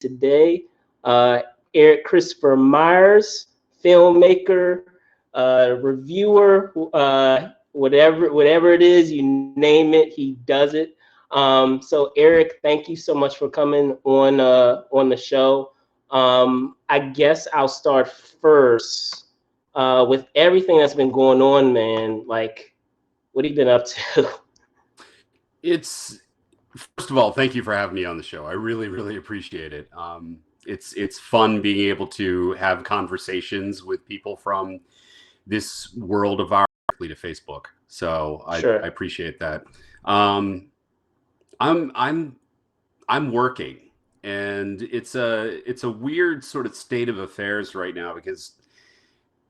today. Erik Kristopher Myers, filmmaker, reviewer, whatever it is, you name it, he does it. So Erik, thank you so much for coming on the show. I guess I'll start first with everything that's been going on, man. Like, what have you been up to? It's First of all, thank you for having me on the show. I really, really appreciate it. It's fun being able to have conversations with people from this world of ours to Facebook. So I Sure. appreciate that. Um, I'm I'm working, and it's a weird sort of state of affairs right now because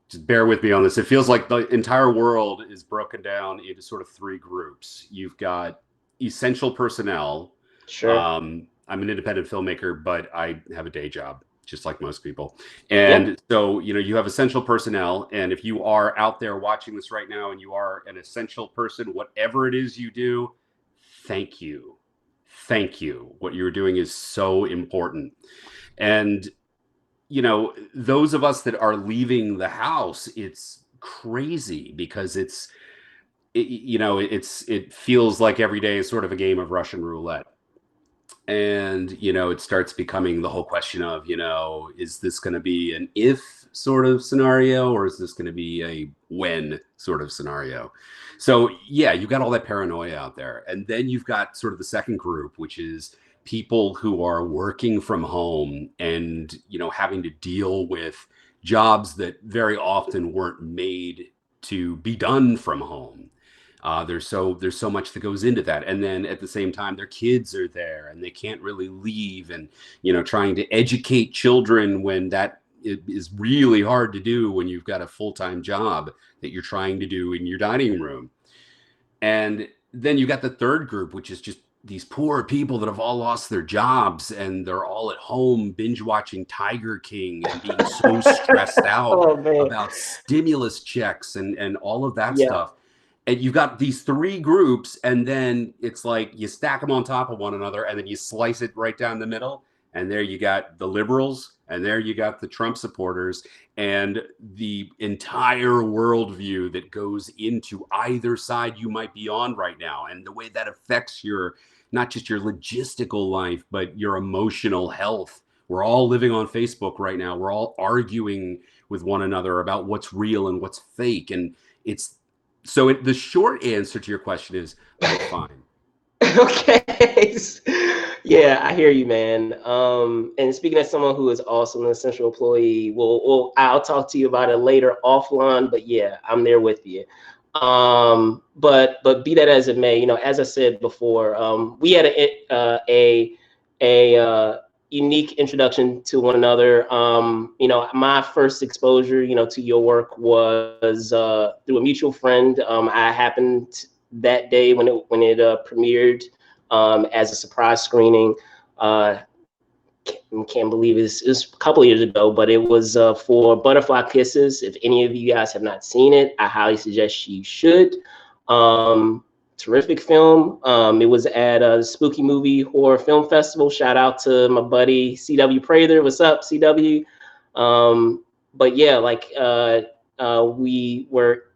just bear with me on this. It feels like the entire world is broken down into sort of three groups. You've got essential personnel. Sure. I'm an independent filmmaker, but I have a day job, just like most people. Yeah. And so, you have essential personnel. And if you are out there watching this right now and you are an essential person, whatever it is you do, thank you. Thank you. What you're doing is so important. And those of us that are leaving the house, it's crazy because it feels like every day is sort of a game of Russian roulette. And it starts becoming the whole question of, is this going to be an if sort of scenario, or is this going to be a when sort of scenario? So yeah, you've got all that paranoia out there, and then you've got sort of the second group, which is people who are working from home and having to deal with jobs that very often weren't made to be done from home. There's so much that goes into that, and then at the same time, their kids are there and they can't really leave, and trying to educate children when that is really hard to do when you've got a full-time job that you're trying to do in your dining room. And then you got the third group, which is just these poor people that have all lost their jobs and they're all at home binge watching Tiger King and being so stressed out Oh man. about stimulus checks and all of that Yeah. stuff. And you've got these three groups, and then it's like you stack them on top of one another, and then you slice it right down the middle. And there you got the liberals, and there you got the Trump supporters, and the entire worldview that goes into either side you might be on right now, and the way that affects your not just your logistical life, but your emotional health. We're all living on Facebook right now. We're all arguing with one another about what's real and what's fake, and it's the short answer to your question is I'm fine. Okay. Yeah, I hear you, man. And speaking as someone who is also an essential employee, I'll talk to you about it later offline. But yeah, I'm there with you. But be that as it may, as I said before, we had a unique introduction to one another. My first exposure, to your work was through a mutual friend. I happened that day when it premiered as a surprise screening. Can't believe it was a couple of years ago, but it was for Butterfly Kisses. If any of you guys have not seen it, I highly suggest you should. Terrific film. It was at a Spooky Movie Horror Film Festival. Shout out to my buddy CW Prather. What's up, CW? But yeah,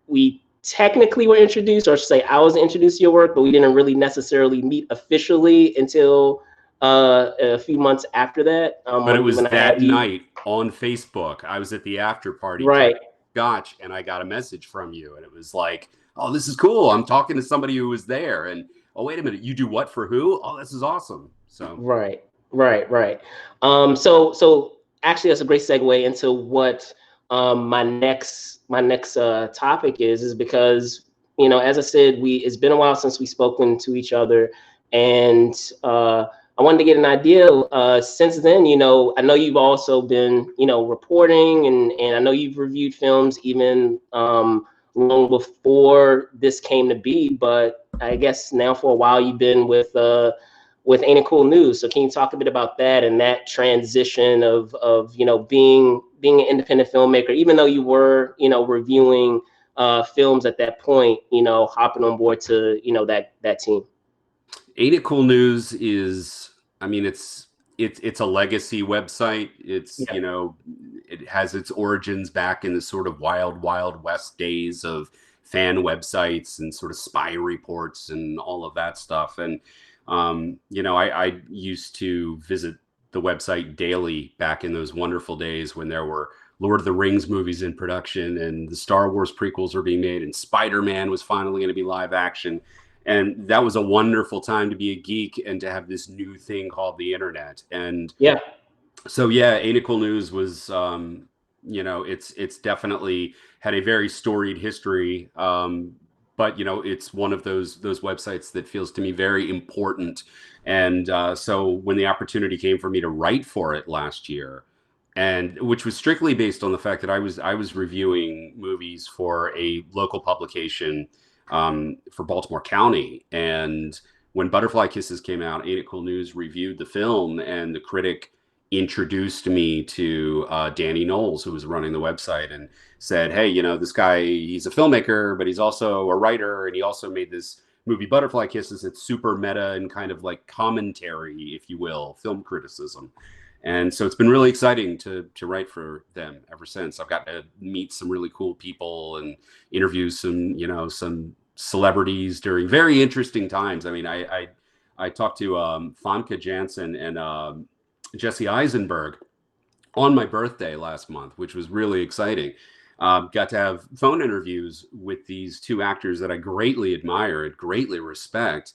we technically were introduced, or I should say, I was introduced to your work, but we didn't really necessarily meet officially until a few months after that. But it was when I that had you. night on Facebook. I was at the after party Right. drinking scotch, and I got a message from you, and it was like, oh, this is cool. I'm talking to somebody who was there, and oh, wait a minute, you do what for who? Oh, this is awesome. So Right. So actually, that's a great segue into what my next topic is because as I said, it's been a while since we've spoken to each other, and I wanted to get an idea. Since then, I know you've also been reporting, and I know you've reviewed films even long before this came to be. But I guess now for a while you've been with Ain't It Cool News. So can you talk a bit about that and that transition of being an independent filmmaker, even though you were reviewing films at that point, hopping on board to that team. Ain't It Cool News is, I mean, it's a legacy website. It's, Yeah. it has its origins back in the sort of wild west days of fan websites and sort of spy reports and all of that stuff. And I used to visit the website daily back in those wonderful days when there were Lord of the Rings movies in production and the Star Wars prequels were being made and Spider-Man was finally going to be live action. And that was a wonderful time to be a geek and to have this new thing called the internet. And Yeah. so yeah, Nakul News was it's definitely had a very storied history. But it's one of those websites that feels to me very important. And so when the opportunity came for me to write for it last year, and which was strictly based on the fact that I was reviewing movies for a local publication for Baltimore County. And when Butterfly Kisses came out, Ain't It Cool News reviewed the film, and the critic introduced me to Danny Knowles, who was running the website, and said, "Hey, this guy, he's a filmmaker, but he's also a writer, and he also made this movie Butterfly Kisses. It's super meta and kind of like commentary, if you will, film criticism." And so it's been really exciting to write for them ever since. I've got to meet some really cool people and interview some celebrities during very interesting times. I mean, I talked to Famke Janssen and Jesse Eisenberg on my birthday last month, which was really exciting. Got to have phone interviews with these two actors that I greatly admire and greatly respect.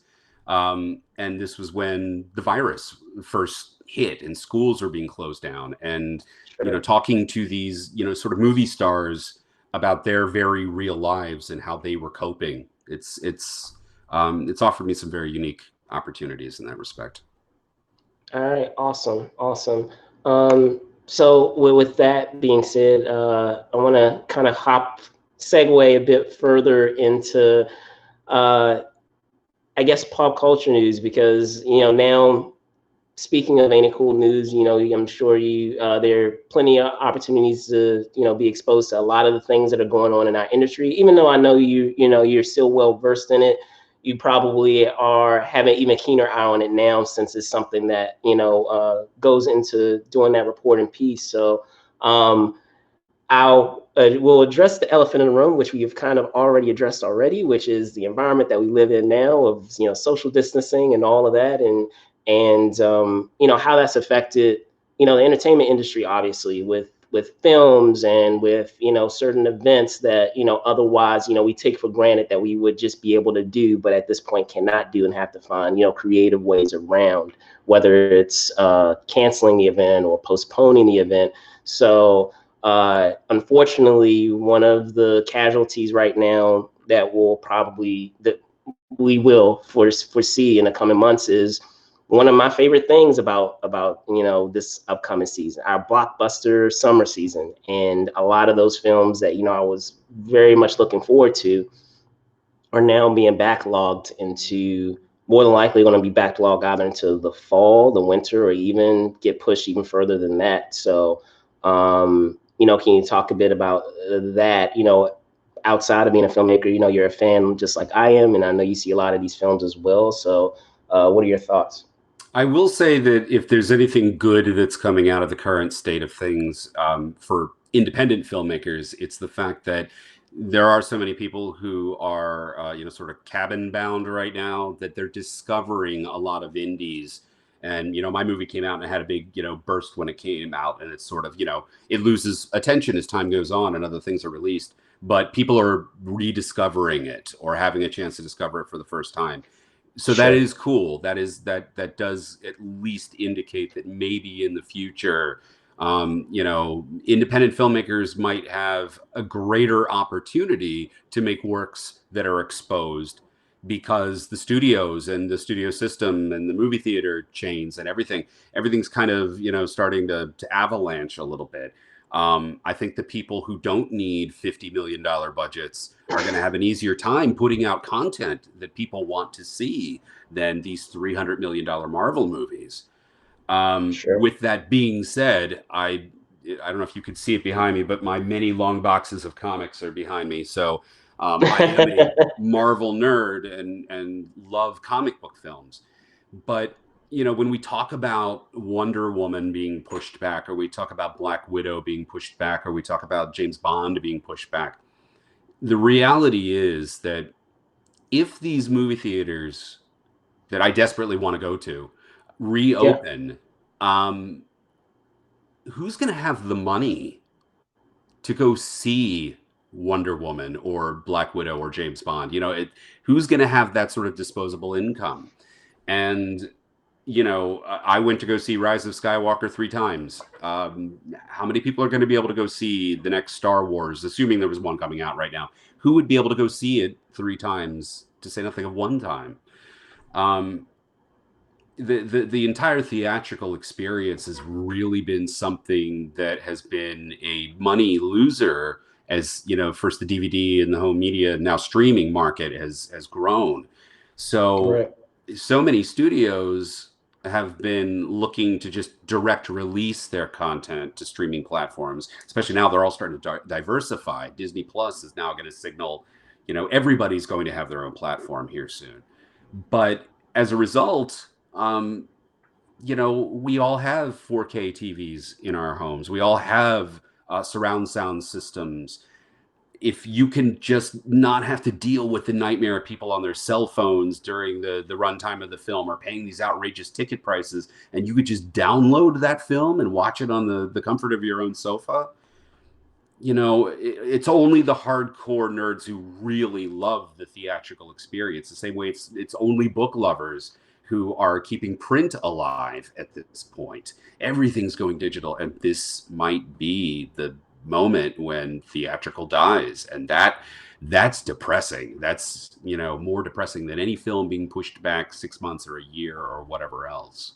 And this was when the virus first hit and schools were being closed down, and Sure. talking to these sort of movie stars about their very real lives and how they were coping. It's offered me some very unique opportunities in that respect. All right. Awesome. Awesome. So with that being said, I want to kind of segue a bit further into, uh, I guess, pop culture news, because now, speaking of Ain't It Cool News, I'm sure there are plenty of opportunities to be exposed to a lot of the things that are going on in our industry. Even though I know you're still well versed in it, you probably are having even keener eye on it now, since it's something that goes into doing that reporting piece. So um, we'll address the elephant in the room, which we've kind of already addressed already, which is the environment that we live in now of social distancing and all of that, and how that's affected the entertainment industry, obviously, with films and with certain events that otherwise we take for granted that we would just be able to do, but at this point cannot do, and have to find creative ways around, whether it's canceling the event or postponing the event. So unfortunately, one of the casualties right now that we will foresee in the coming months is one of my favorite things about this upcoming season, our blockbuster summer season. And a lot of those films that I was very much looking forward to are now being backlogged into, more than likely going to be backlogged either into the fall, the winter, or even get pushed even further than that. So can you talk a bit about that? Outside of being a filmmaker, you're a fan just like I am, and I know you see a lot of these films as well. So what are your thoughts? I will say that if there's anything good that's coming out of the current state of things for independent filmmakers, it's the fact that there are so many people who are, sort of cabin bound right now, that they're discovering a lot of indies. And, my movie came out and it had a big, burst when it came out. And it's sort of, it loses attention as time goes on and other things are released. But people are rediscovering it or having a chance to discover it for the first time. So that Sure. is cool. That does at least indicate that maybe in the future, independent filmmakers might have a greater opportunity to make works that are exposed, because the studios and the studio system and the movie theater chains and everything's kind of starting to avalanche a little bit. I think the people who don't need $50 million budgets are going to have an easier time putting out content that people want to see than these $300 million Marvel movies. Sure. With that being said, I don't know if you could see it behind me, but my many long boxes of comics are behind me. So I am a Marvel nerd and love comic book films. But you know, when we talk about Wonder Woman being pushed back, or we talk about Black Widow being pushed back, or we talk about James Bond being pushed back, the reality is that if these movie theaters that I desperately want to go to reopen, who's going to have the money to go see Wonder Woman or Black Widow or James Bond? You know, who's going to have that sort of disposable income? And you know, I went to go see Rise of Skywalker 3 times. How many people are going to be able to go see the next Star Wars, assuming there was one coming out right now? Who would be able to go see it 3 times, to say nothing of 1 time? The entire theatrical experience has really been something that has been a money loser, as you know, first the DVD and the home media, now streaming market has grown. So so many studios have been looking to just direct release their content to streaming platforms, especially now they're all starting to diversify. Disney Plus is now going to signal, you know, everybody's going to have their own platform here soon. But as a result, you know, we all have 4K TVs in our homes. We all have surround sound systems. If you can just not have to deal with the nightmare of people on their cell phones during the runtime of the film, or paying these outrageous ticket prices, and you could just download that film and watch it on the comfort of your own sofa, you know, it's only the hardcore nerds who really love the theatrical experience. The same way it's only book lovers who are keeping print alive at this point. Everything's going digital, and this might be the moment when theatrical dies, and that's depressing. That's, you know, more depressing than any film being pushed back 6 months or a year or whatever else.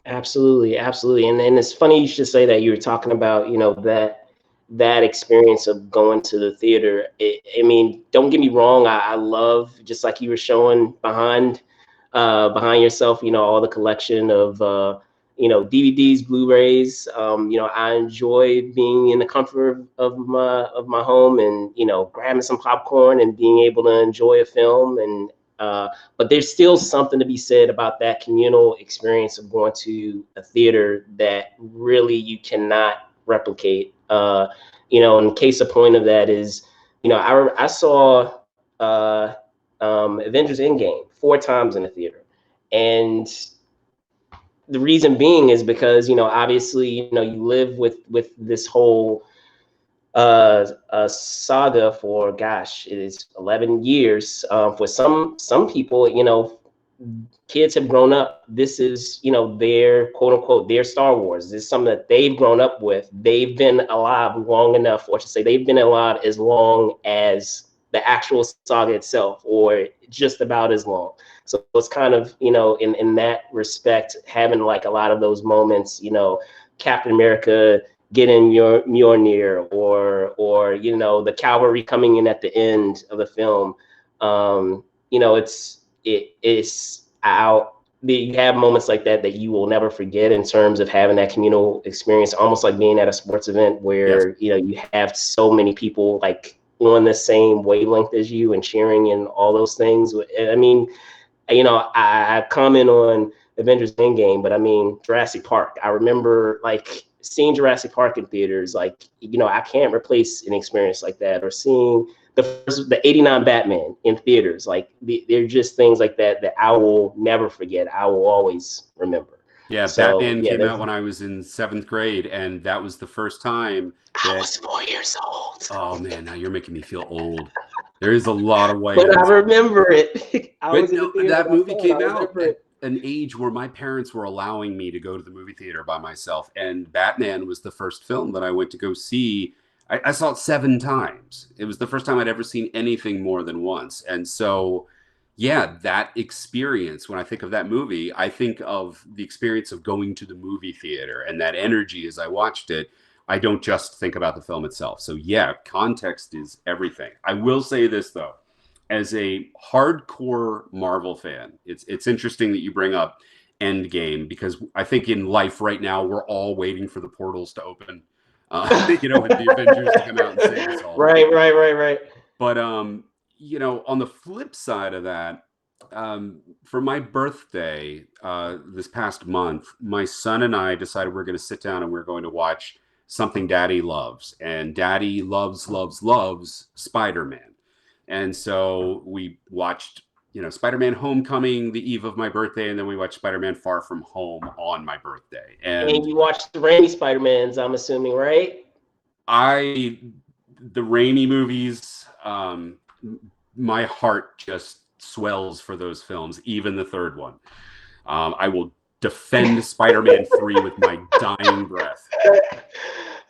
Absolutely, absolutely. And it's funny you should say that. You were talking about, you know, that experience of going to the theater. I mean, don't get me wrong, I love, just like you were showing behind yourself, you know, all the collection of you know, DVDs, Blu-rays. You know, I enjoy being in the comfort of my home, and, you know, grabbing some popcorn and being able to enjoy a film. And but there's still something to be said about that communal experience of going to a theater that really you cannot replicate. You know, and case in point of that is, you know, I saw Avengers Endgame 4 times in the theater, and the reason being is because, you know, obviously, you know, you live with this whole saga for, gosh, it is 11 years. For some people, you know, kids have grown up. This is, you know, their quote unquote their Star Wars. This is something that they've grown up with. They've been alive long enough, or to say they've been alive as long as the actual saga itself, or just about as long. So it's kind of, you know, in that respect, having like a lot of those moments, you know, Captain America getting Mjolnir, or you know, the cavalry coming in at the end of the film. You know, it's out. You have moments like that you will never forget, in terms of having that communal experience, almost like being at a sports event where, you know, you have so many people like on the same wavelength as you and cheering and all those things. I mean, you know, I comment on Avengers Endgame, but I mean, Jurassic Park. I remember like seeing Jurassic Park in theaters. Like, you know, I can't replace an experience like that. Or seeing the '89 Batman in theaters. Like, they're just things like that I will never forget. I will always remember. Yeah, So, Batman yeah, came out when I was in 7th grade, and that was the first time that I was 4 years old. Oh man, now you're making me feel old. There is a lot of white. But I remember it. But no, that movie came out at an age where my parents were allowing me to go to the movie theater by myself, and Batman was the first film that I went to go see. I saw it 7 times. It was the first time I'd ever seen anything more than once. And so, yeah, that experience, when I think of that movie, I think of the experience of going to the movie theater and that energy as I watched it. I don't just think about the film itself. So yeah, context is everything. I will say this though, as a hardcore Marvel fan, it's interesting that you bring up Endgame, because I think in life right now we're all waiting for the portals to open. You know, with the Avengers to come out and save us all. Right. But you know, on the flip side of that, For my birthday this past month, my son and I decided we're going to sit down and we're going to watch something Daddy loves. And Daddy loves Spider-Man. And so we watched, Spider-Man Homecoming the eve of my birthday, and then we watched Spider-Man Far From Home on my birthday. And you watched the Raimi Spider-Mans, I'm assuming, right? The Raimi movies, my heart just swells for those films, even the third one. I will defend Spider-Man 3 with my dying breath.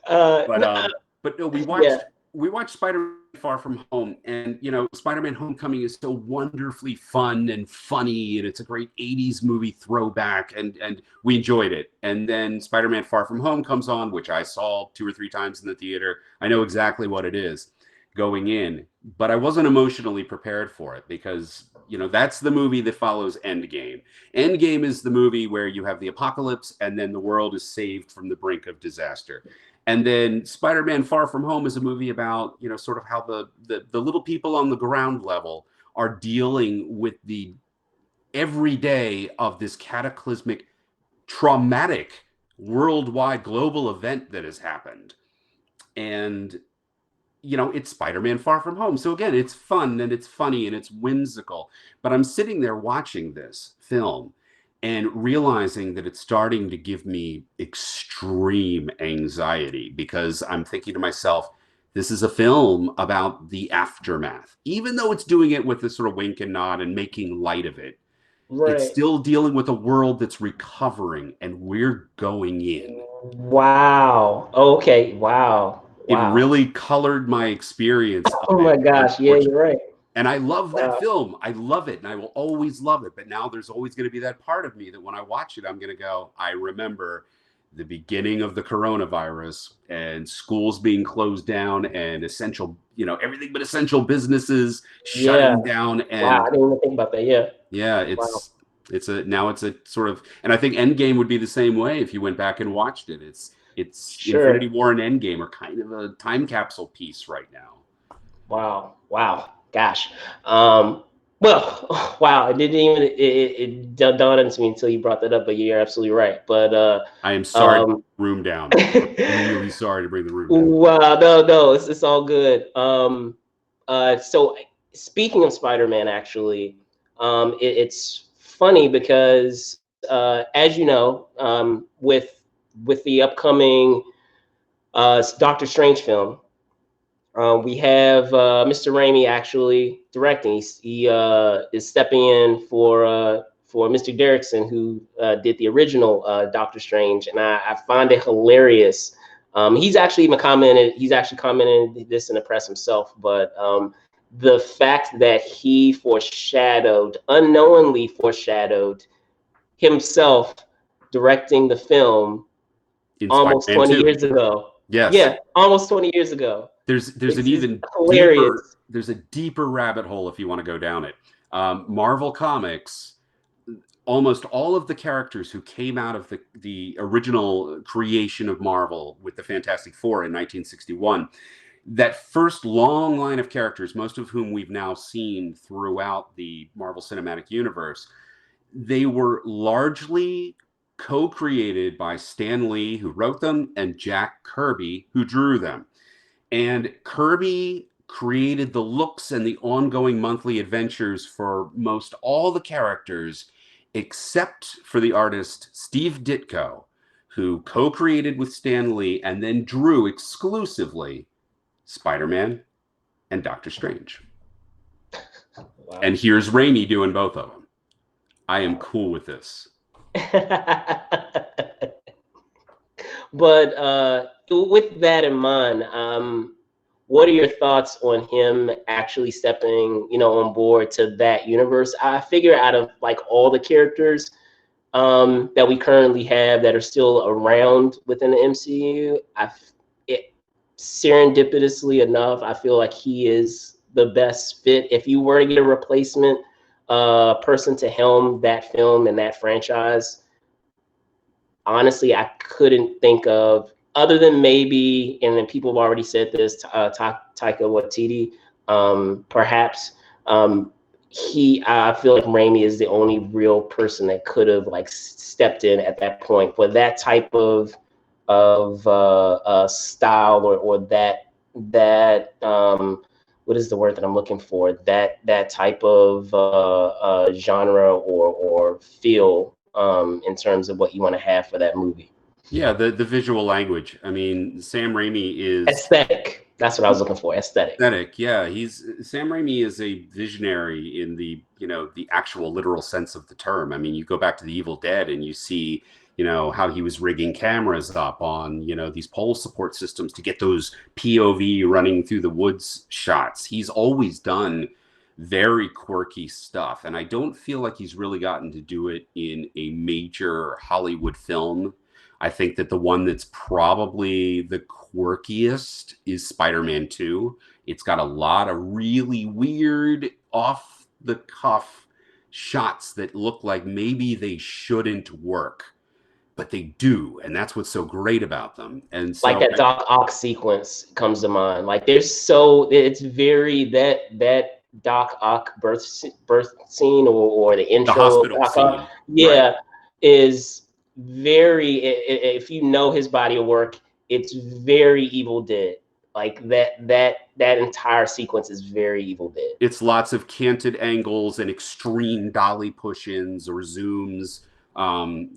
But no, we watched Spider-Man Far From Home, and Spider-Man Homecoming is so wonderfully fun and funny, and it's a great 80s movie throwback, and we enjoyed it. And then Spider-Man Far From Home comes on, which I saw 2 or 3 times in the theater. I know exactly what it is going in, but I wasn't emotionally prepared for it because that's the movie that follows Endgame. Endgame is the movie where you have the apocalypse and then the world is saved from the brink of disaster. And then Spider-Man Far From Home is a movie about sort of how the little people on the ground level are dealing with the everyday of this cataclysmic, traumatic, worldwide global event that has happened. And it's Spider-Man Far From Home. So again, it's fun and it's funny and it's whimsical. But I'm sitting there watching this film and realizing that it's starting to give me extreme anxiety because I'm thinking to myself, this is a film about the aftermath. Even though it's doing it with this sort of wink and nod and making light of it, right, it's still dealing with a world that's recovering and we're going in. Wow. Okay. Wow. It really colored my experience. Oh my gosh. Yeah, you're right. And I love that film. I love it. And I will always love it. But now there's always going to be that part of me that when I watch it, I'm going to go, I remember the beginning of the coronavirus and schools being closed down and essential, everything but essential businesses shutting down. And I didn't even think about that. Yeah. Yeah. It's a sort of, and I think Endgame would be the same way if you went back and watched it. It's sure. Infinity War and Endgame are kind of a time capsule piece right now. Wow. Gosh. Wow. It didn't even it dawned on me until you brought that up, but you're absolutely right. But I am sorry to bring the room down. I'm really sorry to bring the room down. Wow, no, it's all good. So speaking of Spider-Man, actually, it's funny because as you know, with the upcoming Doctor Strange film, we have Mr. Raimi actually directing. He is stepping in for Mr. Derrickson, who did the original Doctor Strange, and I find it hilarious. He's actually commented this in the press himself, but the fact that he unknowingly foreshadowed himself directing the film almost 20 years ago. Yes. Yeah, almost 20 years ago. There's an even there's a deeper rabbit hole if you want to go down it. Marvel Comics, almost all of the characters who came out of the original creation of Marvel with the Fantastic Four in 1961, that first long line of characters, most of whom we've now seen throughout the Marvel Cinematic Universe, they were largely co-created by Stan Lee, who wrote them, and Jack Kirby, who drew them. And Kirby created the looks and the ongoing monthly adventures for most all the characters, except for the artist Steve Ditko, who co-created with Stan Lee and then drew exclusively Spider-Man and Doctor Strange. Wow. And here's Raimi doing both of them. I am cool with this. But with that in mind, what are your thoughts on him actually stepping, on board to that universe? I figure out of like all the characters that we currently have that are still around within the MCU, serendipitously enough, I feel like he is the best fit. If you were to get a replacement person to helm that film and that franchise, honestly, I couldn't think of, other than maybe, and then people have already said this, Taika Waititi, perhaps. I feel like Raimi is the only real person that could have like stepped in at that point for that type of style, or that what is the word that I'm looking for? That type of genre or feel in terms of what you want to have for that movie. Yeah, the visual language. I mean, Sam Raimi is Aesthetic. That's what I was looking for. Aesthetic. aesthetic. Yeah, Sam Raimi is a visionary in the, the actual literal sense of the term. I mean, you go back to the Evil Dead and you see, how he was rigging cameras up on, these pole support systems to get those POV running through the woods shots. He's always done very quirky stuff, and I don't feel like he's really gotten to do it in a major Hollywood film. I think that the one that's probably the quirkiest is Spider-Man 2. It's got a lot of really weird, off the cuff shots that look like maybe they shouldn't work, but they do. And that's what's so great about them. And so, like that Doc Ock sequence comes to mind. Like it's very that Doc Ock birth scene, or the intro, the hospital Doc scene, Ock, yeah, right, is very. If you know his body of work, it's very Evil Dead. Like that entire sequence is very Evil Dead. It's lots of canted angles and extreme dolly push-ins or zooms.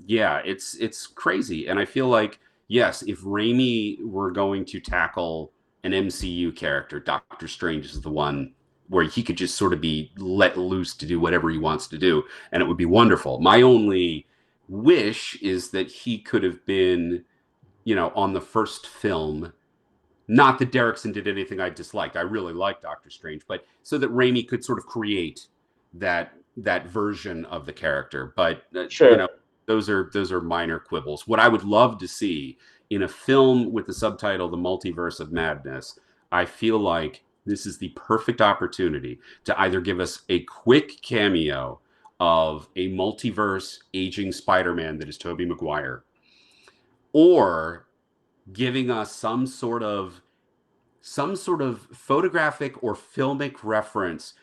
Yeah, it's crazy. And I feel like, yes, if Raimi were going to tackle an MCU character, Doctor Strange is the one where he could just sort of be let loose to do whatever he wants to do, and it would be wonderful. My only wish is that he could have been, on the first film. Not that Derrickson did anything I disliked. I really liked Doctor Strange, but so that Raimi could sort of create that version of the character. But Sure. those are minor quibbles. What I would love to see in a film with the subtitle "The Multiverse of Madness," I feel like this is the perfect opportunity to either give us a quick cameo of a multiverse aging Spider-Man that is Tobey Maguire, or giving us some sort of photographic or filmic reference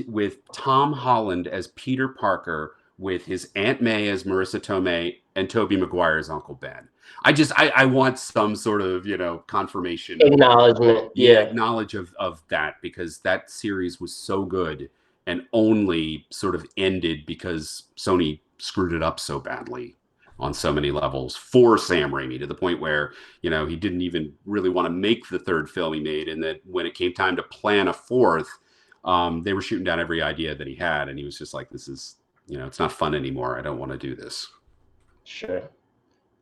with Tom Holland as Peter Parker, with his Aunt May as Marissa Tomei, and Tobey Maguire as Uncle Ben. I want some sort of, confirmation, Acknowledgement. acknowledge of that, because that series was so good and only sort of ended because Sony screwed it up so badly on so many levels for Sam Raimi, to the point where, he didn't even really want to make the third film he made. And that when it came time to plan a fourth, they were shooting down every idea that he had. And he was just like, this is, it's not fun anymore. I don't want to do this. Sure.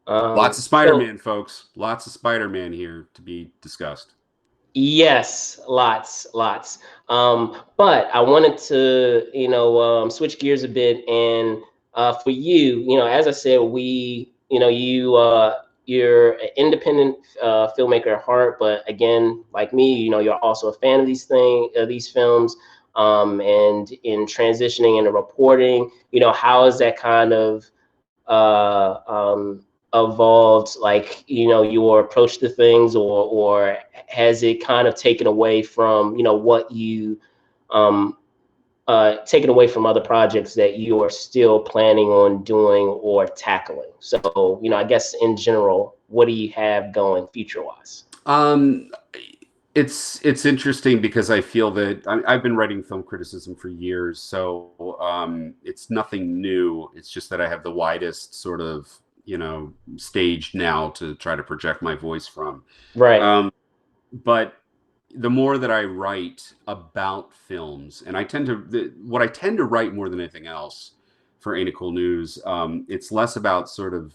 Lots of Spider-Man, folks. Lots of Spider-Man here to be discussed. Yes, lots. But I wanted to, switch gears a bit. And for you, as I said, you're an independent filmmaker at heart, but again, like me, you're also a fan of these films. And in transitioning into reporting, how is that kind of evolved, like, your approach to things, or has it kind of taken away from, what you taken away from other projects that you are still planning on doing or tackling? So, I guess in general, what do you have going future wise? It's interesting because I feel that I've been writing film criticism for years, so it's nothing new. It's just that I have the widest sort of, stage now to try to project my voice from. Right. But the more that I write about films, and what I tend to write more than anything else for Ain't It Cool News, it's less about sort of,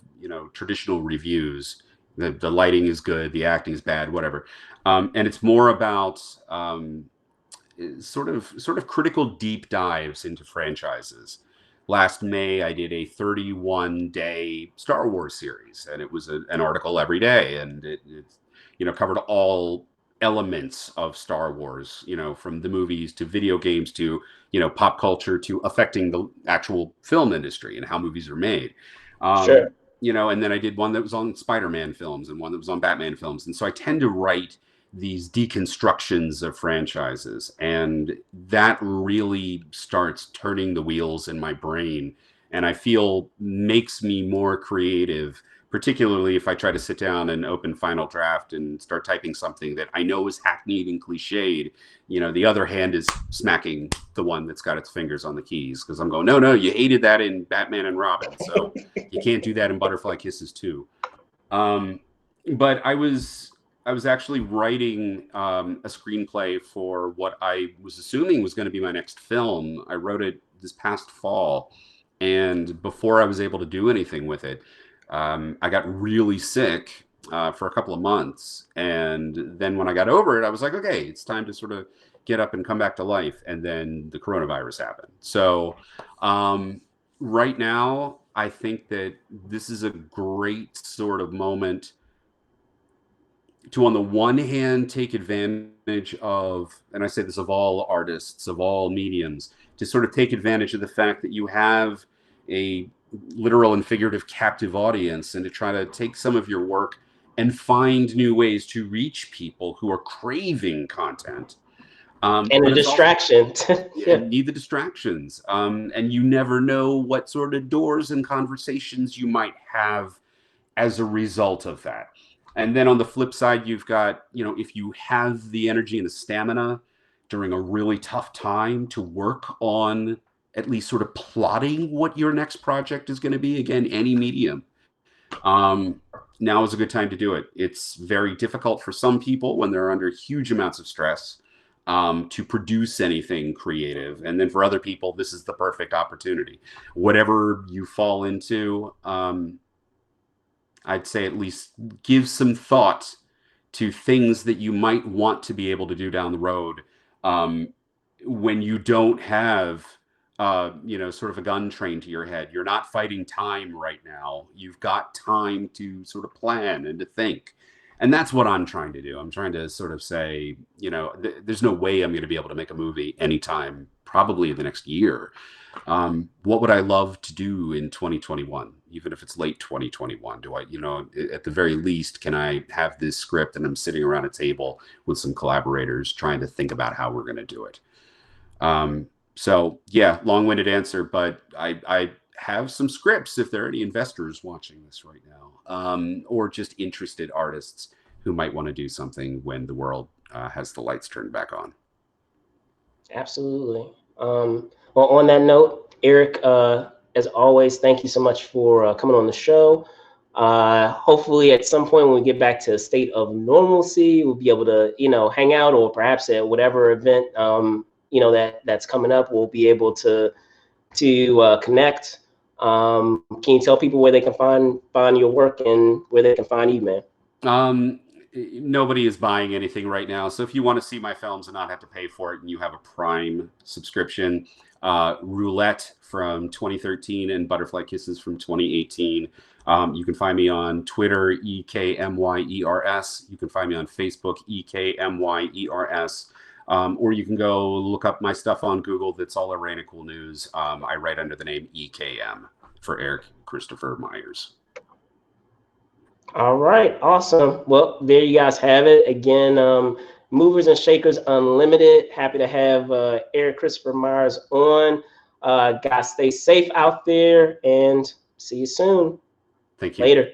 traditional reviews. The lighting is good, the acting is bad, whatever. And it's more about sort of critical deep dives into franchises. Last May, I did a 31-day Star Wars series, and it was an article every day, and it covered all elements of Star Wars, from the movies to video games to, pop culture, to affecting the actual film industry and how movies are made. Sure. And then I did one that was on Spider-Man films and one that was on Batman films. And so I tend to write these deconstructions of franchises, and that really starts turning the wheels in my brain, and I feel makes me more creative, particularly if I try to sit down and open Final Draft and start typing something that I know is hackneyed and cliched. You know, the other hand is smacking the one that's got its fingers on the keys, because I'm going, no, you hated that in Batman and Robin, so you can't do that in Butterfly Kisses too. But I was actually writing a screenplay for what I was assuming was going to be my next film. I wrote it this past fall, and before I was able to do anything with it, I got really sick for a couple of months. And then when I got over it, I was like, okay, it's time to sort of get up and come back to life. And then the coronavirus happened. So right now, I think that this is a great sort of moment to, on the one hand, take advantage of, and I say this of all artists, of all mediums, to sort of take advantage of the fact that you have a literal and figurative captive audience, and to try to take some of your work and find new ways to reach people who are craving content. And a distraction. Yeah. Need the distractions. And you never know what sort of doors and conversations you might have as a result of that. And then on the flip side, you've got, you know, if you have the energy and the stamina during a really tough time to work on at least sort of plotting what your next project is going to be, again, any medium, now is a good time to do it. It's very difficult for some people when they're under huge amounts of stress to produce anything creative. And then for other people, this is the perfect opportunity. Whatever you fall into, I'd say at least give some thought to things that you might want to be able to do down the road when you don't have, you know, sort of a gun trained to your head. You're not fighting time right now. You've got time to sort of plan and to think. And that's what I'm trying to do. I'm trying to sort of say, you know, there's no way I'm going to be able to make a movie anytime, probably in the next year. What would I love to do in 2021, even if it's late 2021? Do I, you know, at the very least, can I have this script and I'm sitting around a table with some collaborators trying to think about how we're going to do it? So yeah, long-winded answer, but I have some scripts if there are any investors watching this right now, or just interested artists who might want to do something when the world has the lights turned back on. Absolutely. Well, on that note, Erik, as always, thank you so much for coming on the show. Hopefully at some point when we get back to a state of normalcy, we'll be able to, you know, hang out, or perhaps at whatever event, you know, that's coming up, we'll be able to connect. Can you tell people where they can find your work and where they can find you, man? Nobody is buying anything right now. So if you want to see my films and not have to pay for it, and you have a Prime subscription, Roulette from 2013 and Butterfly Kisses from 2018. You can find me on Twitter, EKMYERS. You can find me on Facebook, EKMYERS. Or you can go look up my stuff on Google. That's all over Nakul News. I write under the name EKM for Erik Kristopher Myers. All right, awesome. Well, there you guys have it. Again, Movers and Shakers Unlimited. Happy to have Erik Kristopher Myers on. Guys, stay safe out there, and see you soon. Thank you. Later.